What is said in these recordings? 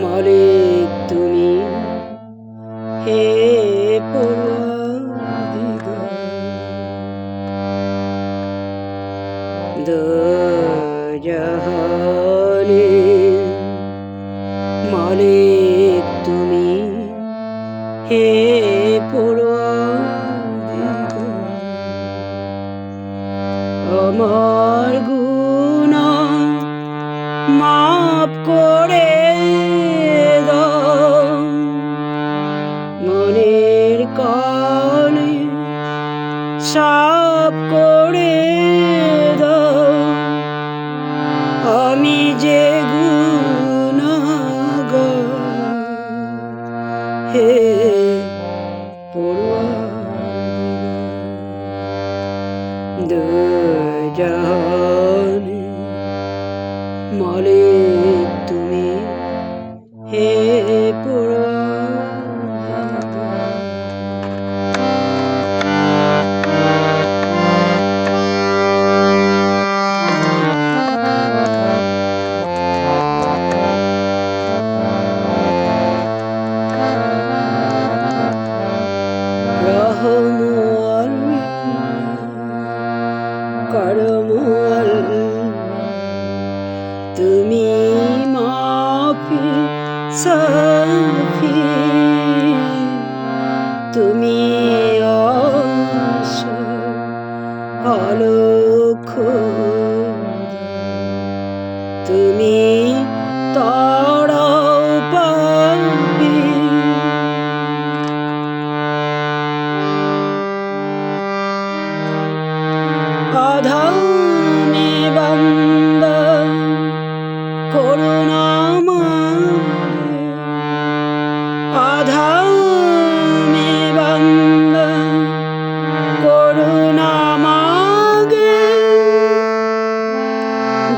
মালিক তুমি হে পরওয়ারদিগার, দো জাহানের মালিক তুমি হে পরওয়ারদিগার। আমার গুনাহ মাফ করে দাও, মনের কালি সাফ করে দাও। আমি যে গুনাহগার হে পরওয়ারদিগার, দো জাহানের মালিক তুমি হে পরওয়ারদিগার। রহম করম তুমি মাফি সাফি, তুমি আলোক, তুমি তারাও পাবি। আধানে বান্দা করুণাময়, আধানে বান্দা করুণা মাগে,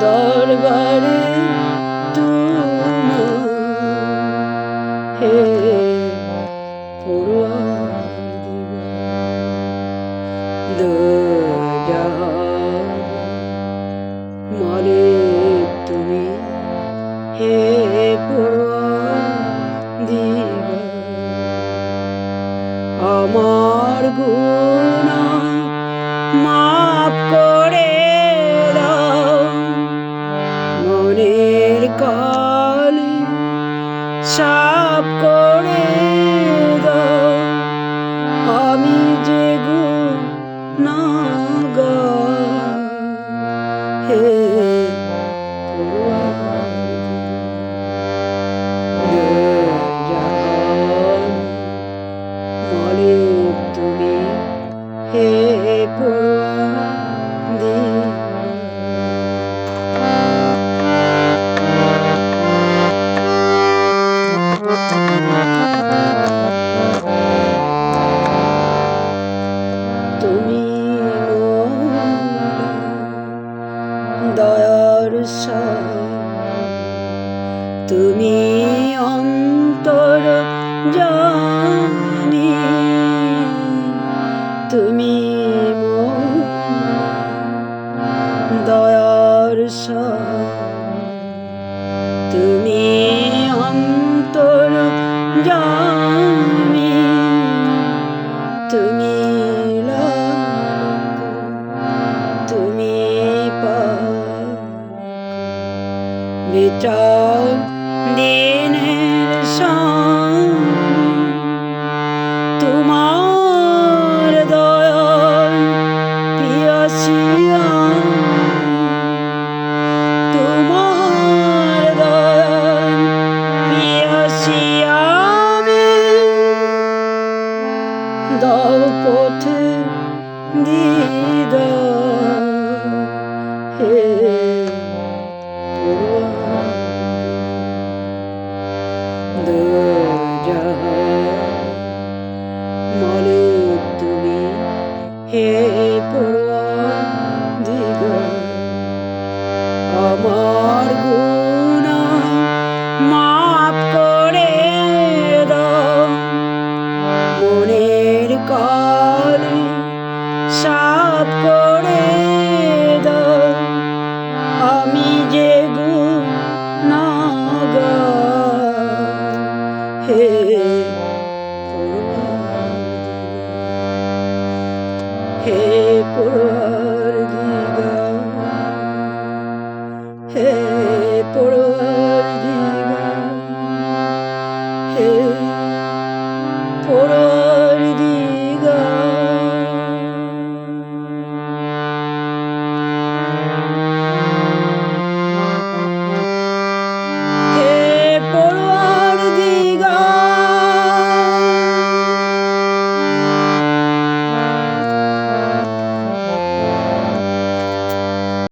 দরবারে তোমার হে পরওয়ারদিগার, দো জাহানের মালিক তুমি হে পরওয়ারদিগার। আমার গুনাহ মাফ করে দাও, মনের কালি সাফ করে দাও। আমি যে গুনাহগার হে পরওয়ারদিগার, দো জাহানের মালিক তুমি হে পরওয়ারদিগার। তুমি দয়ার সাগর, তুমি অন্তর জানি, তুমি দয়ার সাগর, তুমি অন্তর জানি, তুমি লালক, তুমি পালক, বিচার দিনের স্বামী, তোমার দয়ায় পিয়াসী আমি, তোমার দয়ায় পিয়াসী আমি, দাও পথে দিদার হে পরওয়ারদিগার। হে